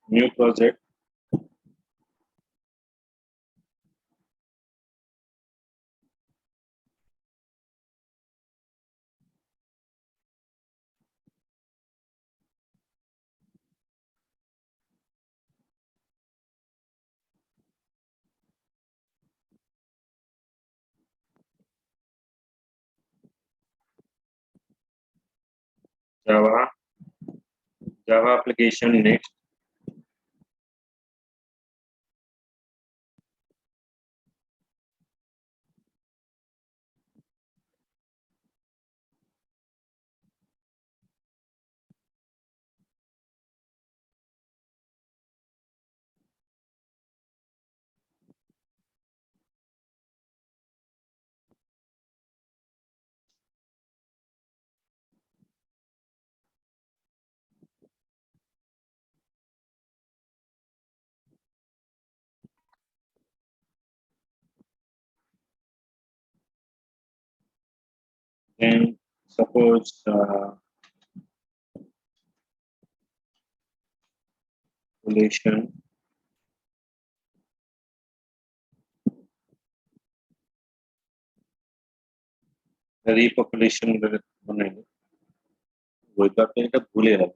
New project. Java application next. Then suppose relation repopulation बनेगा वही तो आपने এটা भूलेगा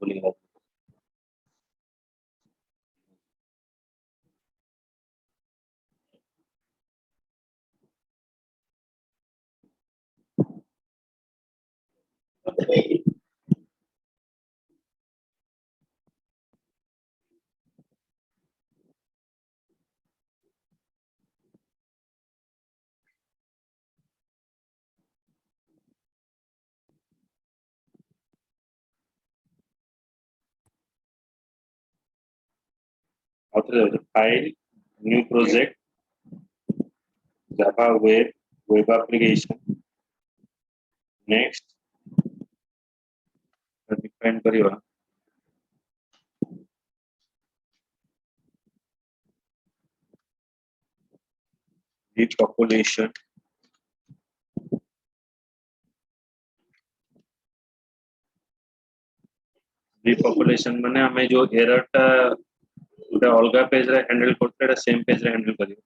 after file new project Java web application next define करियो repopulation माने हमें जो एरर टा अलग पेज रे हैंडल करते सेम पेज रे हैंडल करियो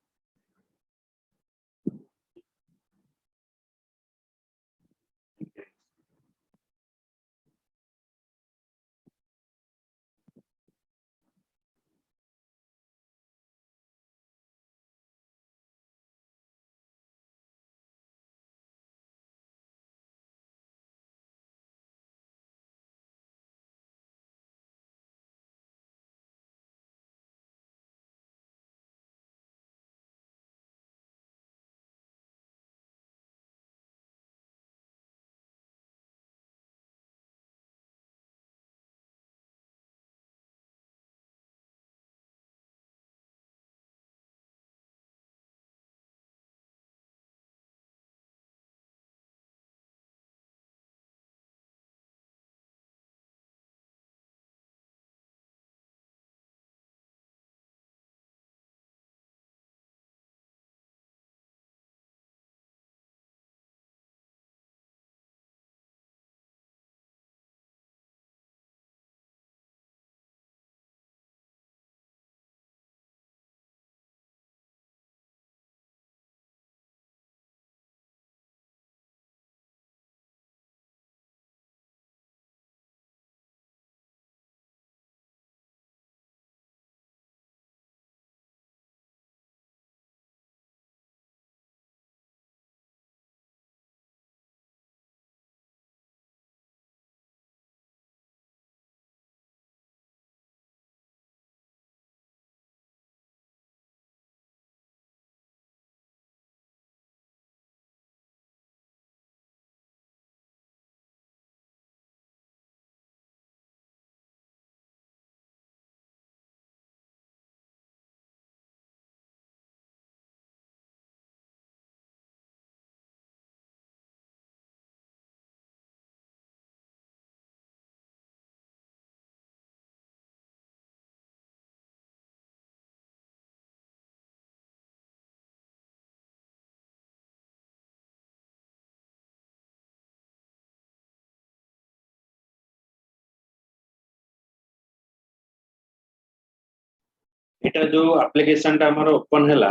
एटा जो एप्लिकेशन टा हमर ओपन हैला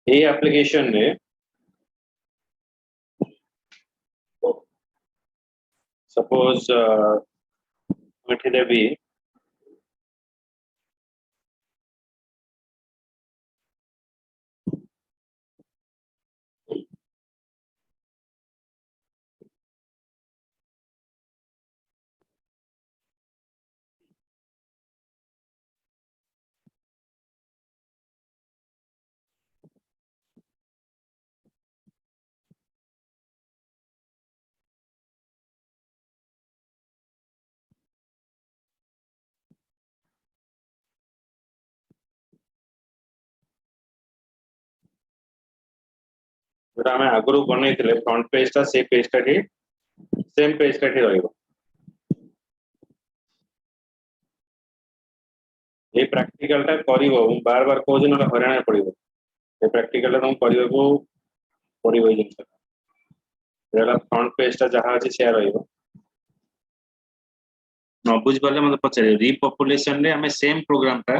ए एप्लिकेशन रे सपोज एठी देबी जोटा हमें आगुरु बनैथिले फ्रंट पेज टा से पेज टा ही सेम पेज टा ही रहइबो ए प्रैक्टिकल टा करिवो बार बार को दिन हरियाणा पड़िबो ए प्रैक्टिकल टा तुम करिवो पड़िबो जिंस रेला फ्रंट पेज टा जहां अछि शेयर रहइबो न बुझ पाले मते पछरे रिपॉपुलेशन रे हमें सेम प्रोग्राम टा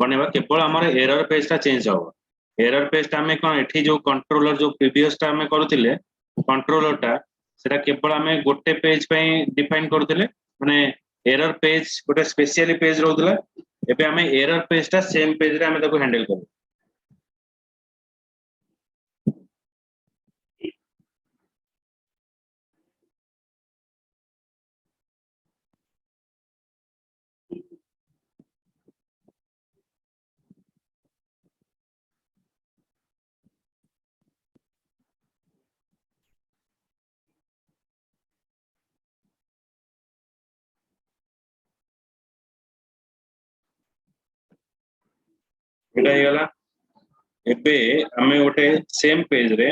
बनेबा केवल हमर एरर पेज टा चेंज हो एरर पेज टा हमें कोन एठी जो कंट्रोलर जो प्रीवियस टा हमें करूतिले कंट्रोलर टा सेटा केवल हमें गोटे पेज पे डिफाइन करूतिले माने एरर पेज गोटे स्पेशली पेज रहउतला एबे हमें एरर पेज टा सेम पेज रे हमें ताको हैंडल करू एटा हे गला एबे हमें गोटे सेम पेज रे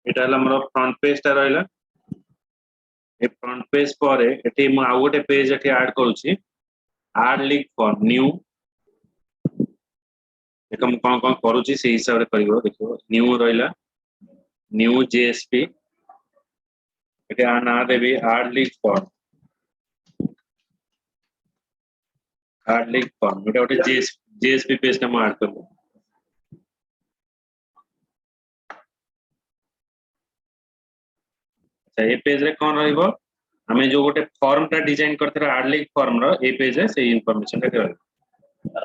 एटा हला हमर फ्रंट पेज टा रहइला ए फ्रंट पेज पर एठी म आ गोटे पेज एठी ऐड करूची ऐड लिंक फॉर न्यू देखो म कोन कोन करूची से हिसाब रे करिवो देखो न्यू रहइला न्यू जेएसपी एठी आ ना देबी ऐड लिंक फॉर्म एटा गोटे जेएसपी पेज टा म ऐड करबो ए पेज रे कोन रहइबो हमें जो गोटे फॉर्म टा design Karthara add link form रो ए पेज रे से इंफॉर्मेशन टा रहइबो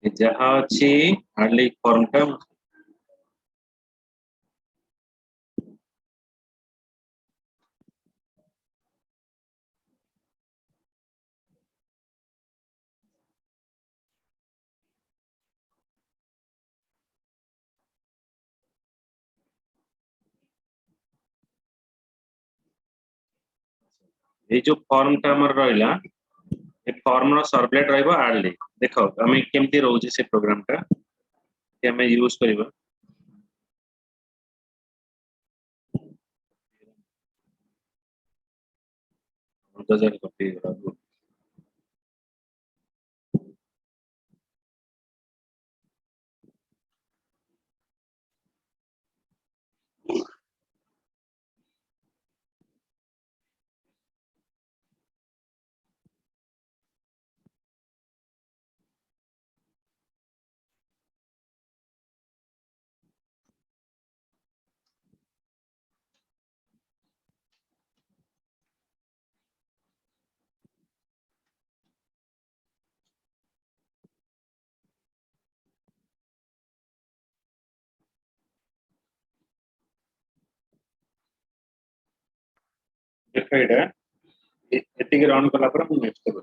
जहाँ अच्छी ऐड लिंक फॉर्म टा ये जो फॉर्म टा हमर रहइला ए फॉर्म रो सर्वलेट रहइबो ऐड लिंक देखो हमें केमती रहउची से प्रोग्राम टा कि हमें यूज करबो 1000 कॉपी गुड। देखो एटा एतिके रन कला पर हम नेक्स्ट करू।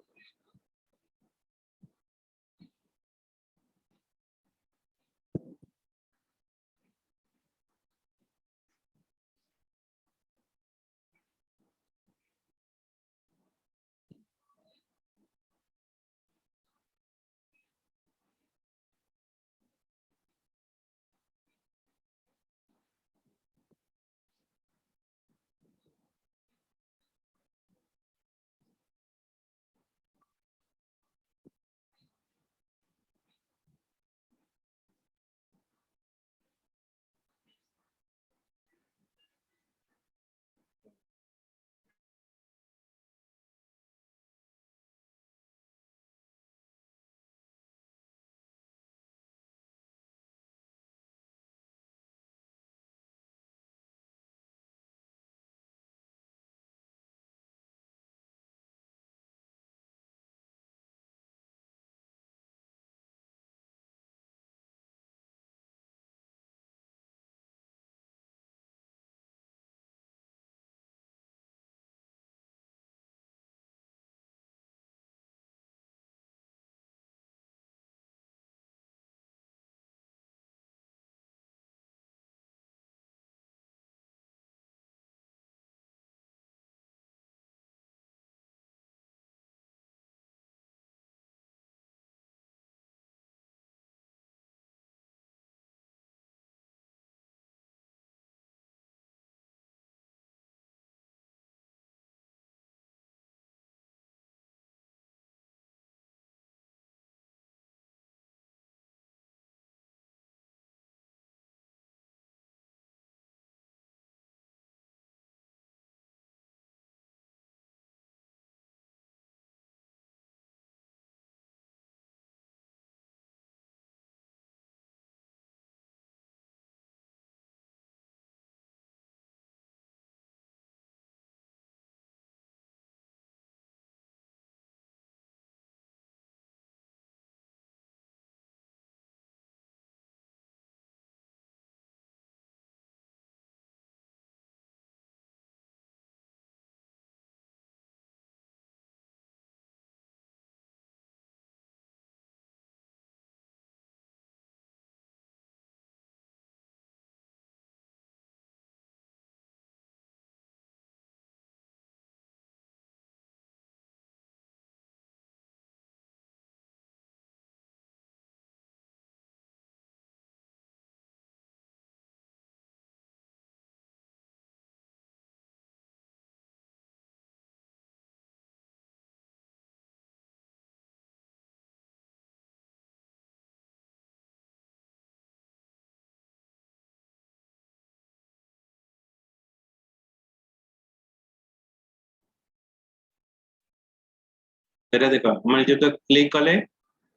एटा देखो हम जो क्लिक कले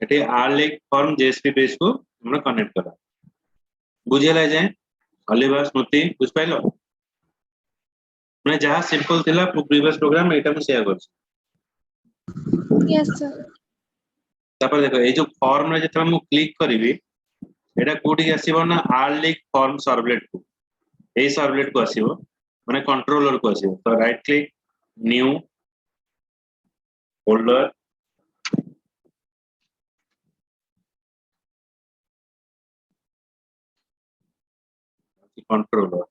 एटी आर लिंक फॉर्म जेएसपी पेज को हम कनेक्ट करा बुझेला जाए अलिवा स्मृति बुझ पाइलो मैं जहाँ सिंपल थिला प्रीवियस प्रोग्राम एटा में शेयर कर Yes, sir. तापर देखो ए जो फॉर्म रे जतरा मु क्लिक करिवि एटा कोठी आसीबो ना आर लिंक फॉर्म सर्वलेट को ए सर्वलेट को आसीबो माने कंट्रोलर को आसीबो तो right click new folder controller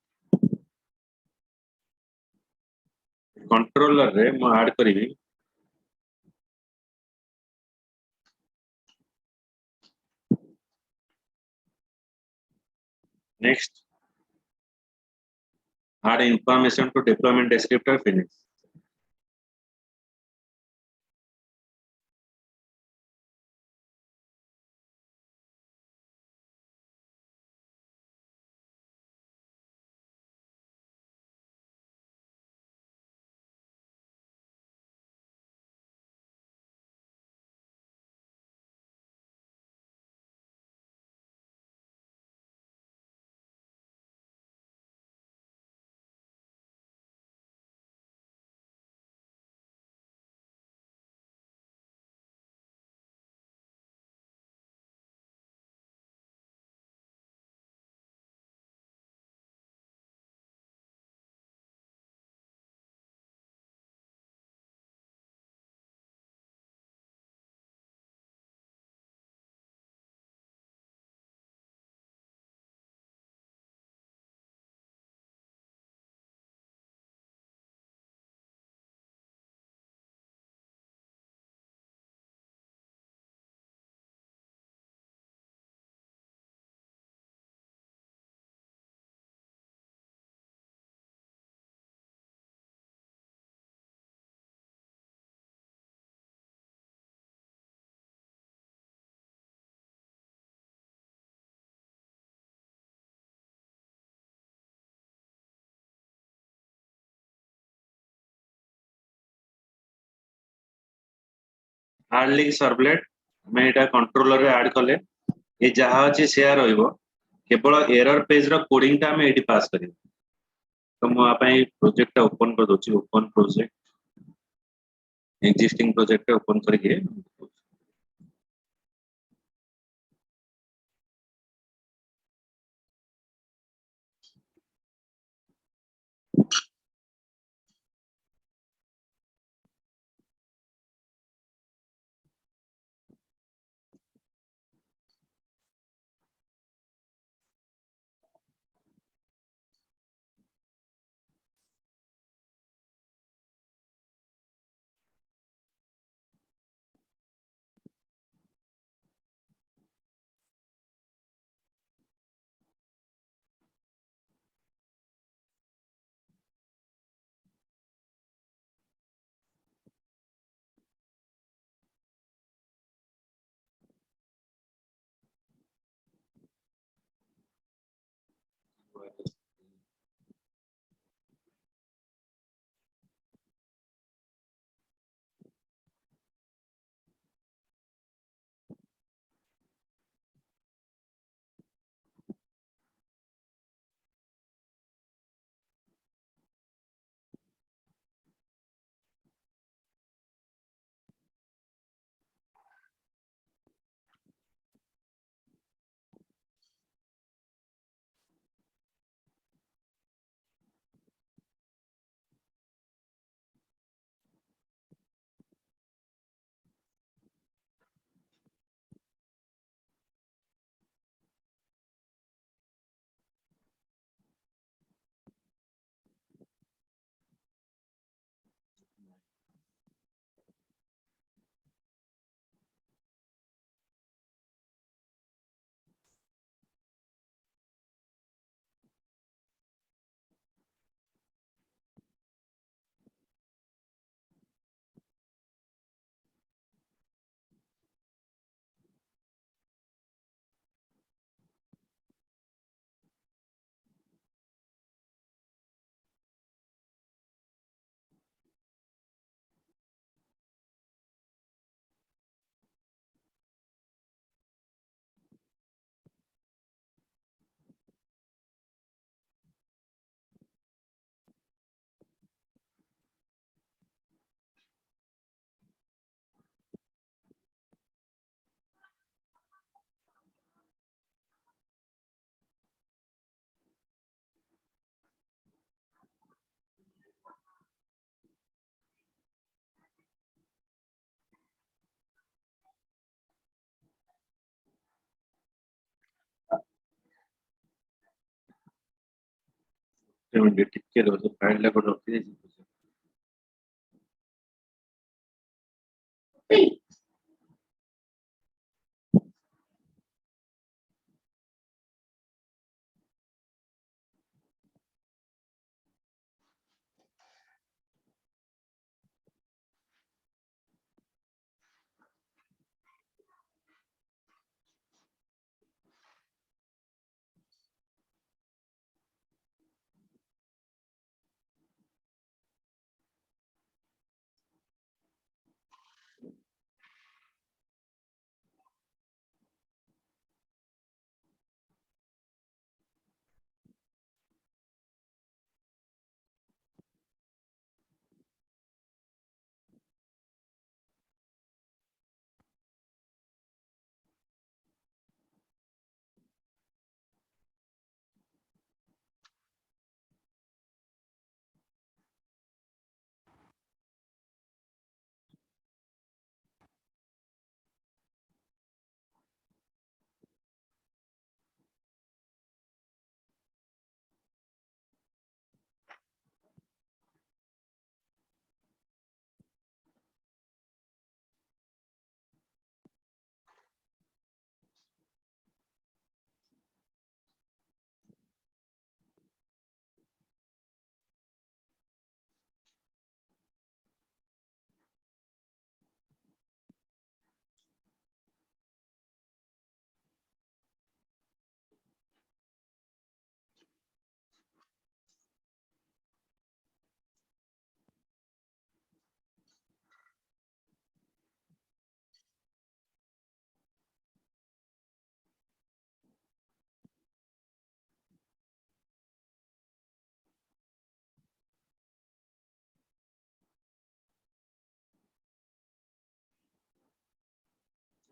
controller रे मु ऐड करिवि next add information to deployment descriptor finish हार्डलिंक सर्वलेट मैं एटा कंट्रोलर रे ऐड कले ये जहाँ अच्छी शेयर रहिबो केवल एरर पेज रो कोडिंग टा हमें एटी पास करियो तो मु आपई प्रोजेक्ट टा ओपन कर दोची open project existing project open करके टिके दो फाइल ला को रखी दे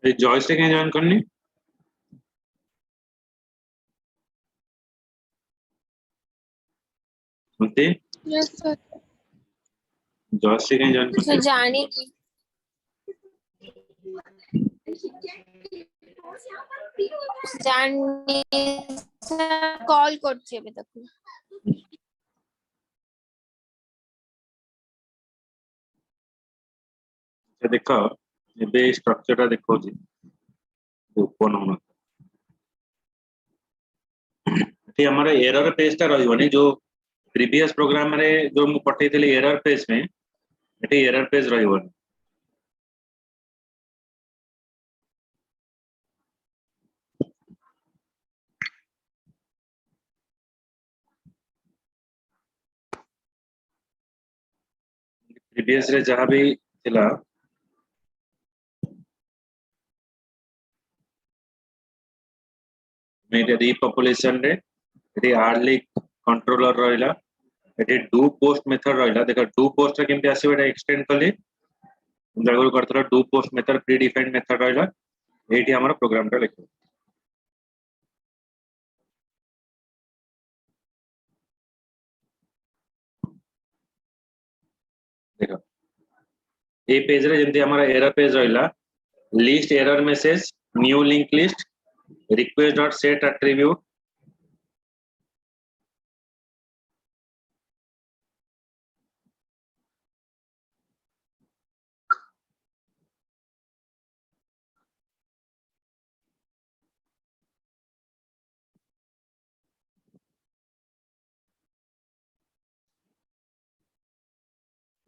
ये जॉयस्टिक है जॉइन करनी सुनते Yes, sir. जॉयस्टिक है जॉइन So, करनी जाने कॉल করছি अभी तक देख ए स्ट्रक्चर देखो ओपन होना ये हमारा एरर पेज टा रही जो प्रीवियस प्रोग्राम रे जो मु पठेइथिली एरर पेज में एटी एरर पेज रही प्रीवियस रे जहाँ भी थिला मेरे रिपॉपुलेशन रे एटी हार्डली कंट्रोलर रहिला एटी डू पोस्ट मेथड रहिला देखो डू पोस्ट रे केमती आसीबो एटा एक्सटेंड कली जागुर करतला do post method predefined method रहिला एटी हमर प्रोग्राम टा लिखो देखो ए पेज रे जेमती हमर एरर पेज रहिला list error message new link list request dot set attribute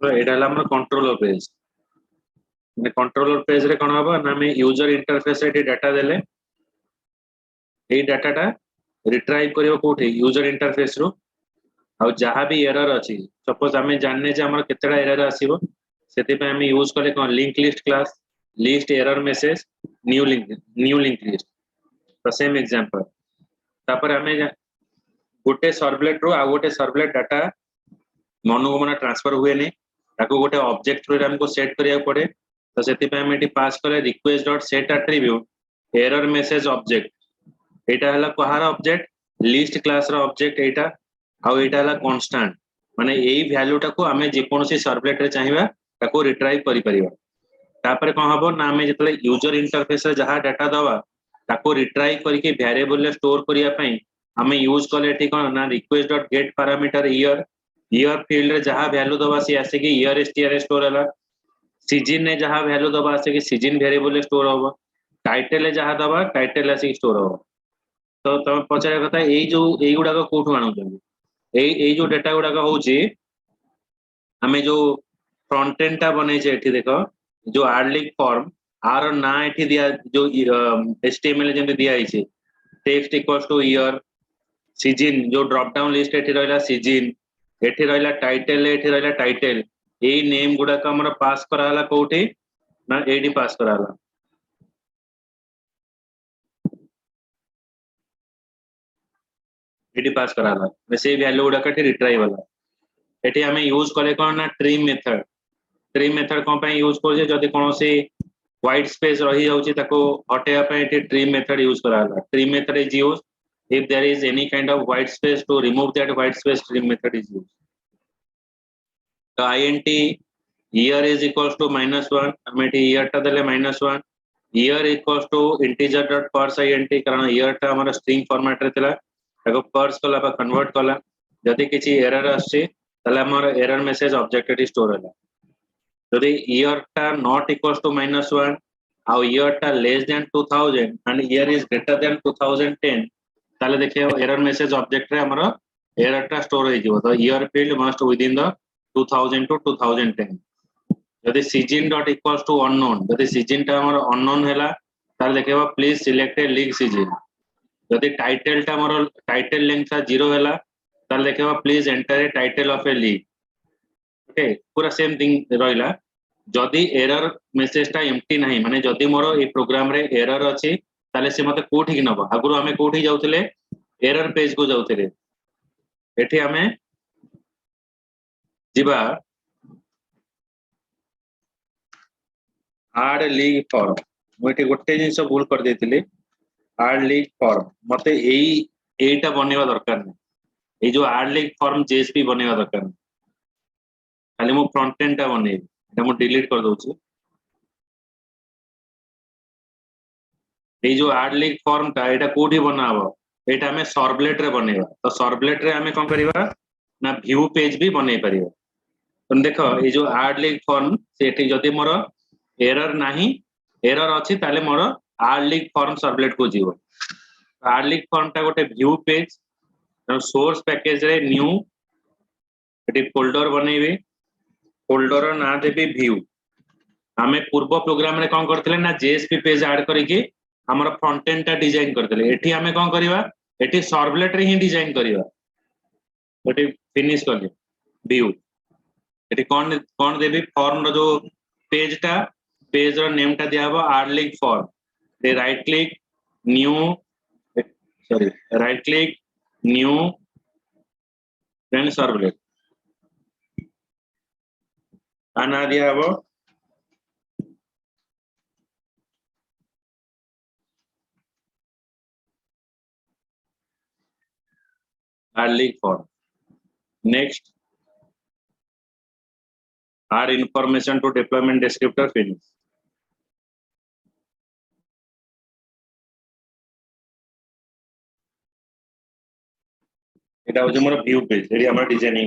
तो एटा हला हमर कंट्रोलर पेज ने कंट्रोलर पेज रे कोन हबो ना हम यूजर इंटरफेस रे डाटा देले ए डाटाटा रिट्राइव करियो कोठे यूजर इंटरफेस रो आ जहां भी एरर अछि सपोज हमें जानने जे हमर केतेडा एरर आसीबो सेति पे हम यूज करे कोन link list class list error message new link list तो सेम एग्जांपल तापर हमें गोटे सर्वलेट रो आ गोटे सर्वलेट डाटा मनु मना ट्रांसफर हुए नहीं ताको गोटे ऑब्जेक्ट रो हमको सेट करिया पड़े तो सेति पे हम एटी पास करे request dot set attribute error message object एटा हला कहार ऑब्जेक्ट लिस्ट क्लास रो ऑब्जेक्ट एटा आ एटा हला कांस्टेंट माने एई वैल्यू टाको हमें जे कोनोसी सर्वलेट रे चाहिबा ताको रिट्राइव करि परिबा तापर कोन हबो ना हमें जतले यूजर इंटरफेस रे जहा डाटा दवा ताको रिट्राइव करके वेरिएबल रे स्टोर करिया पई हमें यूज कले एठी कोन ना request dot gate parameter year field रे जहा वैल्यू दवा सी आसे कि ईयर str स्टोर हला सीजन ने जहा वैल्यू दबा आसे कि सीजन वेरिएबल स्टोर होबो टाइटल ले जहा दबा टाइटल आसे स्टोर होबो तो तम पचारे कथा एई गुडा को कोठु आनु जंदी एई जो डाटा गुडा को होची हमें जो फ्रंट एंड टा बने छे एठी देखो जो आर्लिंक फॉर्म आर ना एठी दिया जो एचटीएमएल जेंते दिया आइछे text equals to year season जो ड्रॉप डाउन लिस्ट एठी रहला सीजन एठी रहला टाइटल ए नेम गुडा का हमरा पास कराला कोठी ना एडी पास कराला एडी पास कराला वैसे वैल्यू गुडा का रिट्राइव वाला एठी हमें यूज करे कोन ना ट्रिम मेथड कोन पे यूज कर जे जदी कोनोसी व्हाइट स्पेस रही जाउची ताको हटेया पे एठी ट्रिम मेथड यूज कराला trim method is use if there is any kind of white space to remove that white space trim method is used so int year is equals to -1 हमें year टा देले -1 year equals to integer dot parse int कारण year टा हमारा string format रे थिला ताको parse कला बा कन्वर्ट कला जदी किछि एरर आछे तले हमर error message object eighty store होला जदी year टा not equals to -1 ଆଉ year टा less than 2000 and year is greater than 2010 ताले देखिए एरर मैसेज ऑब्जेक्ट रे हमरो एरर टा स्टोर हो जिवो तो year field must within the 2000 to 2010 जदी season dot equals to unknown जदी सीजन टा हमरो अननोन हैला ताले देखिबो please select a league season जदी टाइटल टा हमरो टाइटल लेंथ ता 0 हैला ताले देखिबो please enter a title of a league okay पूरा सेम थिंग रहिला जदी एरर मैसेज टा एम्प्टी नाही माने जदी मोरो ए प्रोग्राम रे एरर अछि ताले से मते कोठी कि नबा आगुरो हमें कोठी जाउतले एरर पेज को जाउतले एठी हमें जिबा add league form मुझे गोटे जिनस भूल कर देती आड लीग फॉर्म मत एटा बनवा दरकार नहीं ये जो आड लीग फॉर्म जेएसपी बनवा दरकार नहीं खाली मो फ्रंट एंड टा बनइबी मु डिलीट कर दूची ये जो आड लीग फॉर्म टा एटा कोठी बनाबो एटा हमें सर्वलेट रे बनेबा तो सर्वलेट रे हमें कोन करबा ना व्यू पेज भी बनै परिबा तुम देखो ये जो आड लीग फॉर्म सेठी जदी मोर एरर नाही एरर अछि ताले मोर आड लीग फॉर्म सर्वलेट को जीवो आड लीग फॉर्म टा गोटे व्यू पेज सोर्स पैकेज रे न्यू एटी फोल्डर बनेबी फोल्डर ना देबी व्यू आमे पूर्व प्रोग्राम रे कोन करथिले ना जेएसपी पेज ऐड करिकि हमर फ्रंट एंड टा डिजाइन करथिले एठी हमें कोन करबा एठी सर्वलेट रे ही डिजाइन करबा एठी फिनिश कर व्यू एठी कोन कोन देबी फॉर्म रो जो पेज रो नेम टा दिया हबो आड लीग फॉर्म दे right click new sorry right click new then servlet आना दिया हबो add league form next add information to deployment descriptor finish এটা হচ্ছে মোর ভিউ পেজ এটি আমরা ডিজাইনিং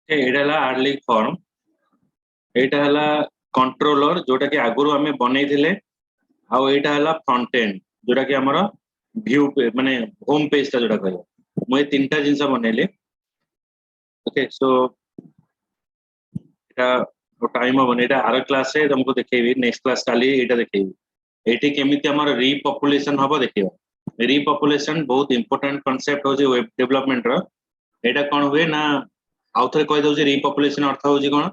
एटा हला आड लीग फॉर्म एटा हला कंट्रोलर जोटा कि आगुरु हमें बनै थिले आ एटा हला फ्रंट एंड जोटा कि हमर व्यू पे माने होम पेज ता जोटा कहबो मु ए तीनटा जिंस बनेले ओके सो एटा टाइम बने एटा आर क्लास रे तुमको देखेबी नेक्स्ट क्लास काली एटा देखेबी एटी केमिति हमर रीपॉपुलेशन हबो देखियो रीपॉपुलेशन बहुत इंपोर्टेंट कांसेप्ट हो जे वेब डेवलपमेंट रो एटा कोन हुए ना आउथरे कहि दउ जे रीपॉपुलेशन अर्थ हो जे कोन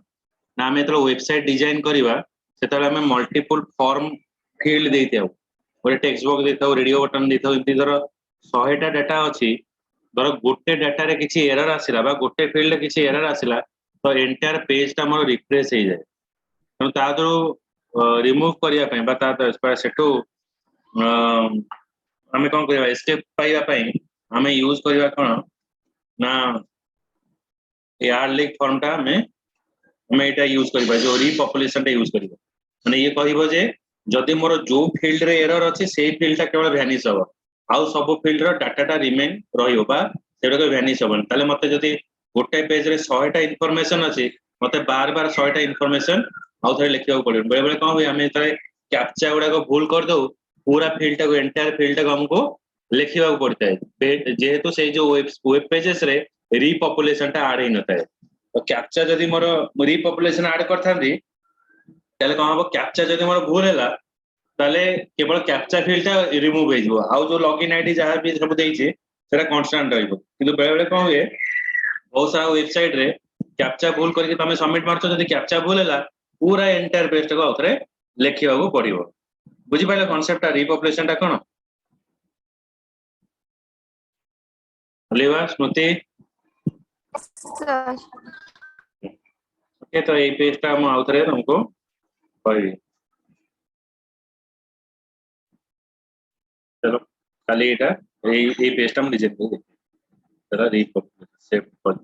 ना हमें तो वेबसाइट डिजाइन करबा सेतले हमें मल्टीपल फॉर्म फील्ड देइते हो ओरे टेक्स्ट बॉक्स देइते रेडियो बटन देइते इति धर 100 टा डाटा अछि धर गोटे डाटा रे किछि एरर आसिला बा गोटे फील्ड रे किछि एरर आसिला तो एंटायर पेज ता हमर रिफ्रेश हो जाए तो ता जो रिमूव करिया पय बा ता सेटो हमें कोन करबा एस्केप पाइबा पय हमें यूज करबा कोन ना ए आड लीग फॉर्म टा हमें एटा यूज करबा जो रीपॉपुलेशन टा यूज करबा माने ये कहबो जे जदि मोर जो फील्ड रे एरर अछि सेही फील्ड टा केवल वैनिश हो आउ सब फील्ड रो डाटा टा रिमेन रहियो बा सेडा को वैनिश होबन ताले मते जदि गोटे पेज रे 100 टा इंफॉर्मेशन अछि मते बार बार 100 टा इंफॉर्मेशन आउ थरे लिखियो पड़ियो बेले बेले कोन होय हमें तरे कैप्चा गुडा को भूल कर दो पूरा फील्ड टा को एंटायर फील्ड टा को हमको लिखिबा को पड़ता है जेहेतु से जो वेब पेजेस रे रीपॉपुलेशन टा ऐड हि नता है तो कैप्चा जदि मोर रीपॉपुलेशन ऐड करथांदी ताले कोन हबो कैप्चा जदि मोर भूल हैला ताले केवल कैप्चा फील्ड टा रिमूव हो जिवो आउ जो लॉगिन आईडी जहां भी सब देइछे सेटा कांस्टेंट रहइबो किंतु बेले बेले कोन होय बहुत सारा वेबसाइट रे कैप्चा भूल करके तमे सबमिट मारछो जदि कैप्चा भूल हैला पूरा एंटायर पेज को आउथरे लिखिबा को पड़िबो बुझि पाइले कांसेप्ट टा रीपॉपुलेशन टा कोन लेवा स्मृति सर ओके तो ये पेजटा मु आउथरे तुमको कहबी चलो खाली एटा ए पेजटा मु डिजाइन कर चलो रीपॉपुलेशन सेव कर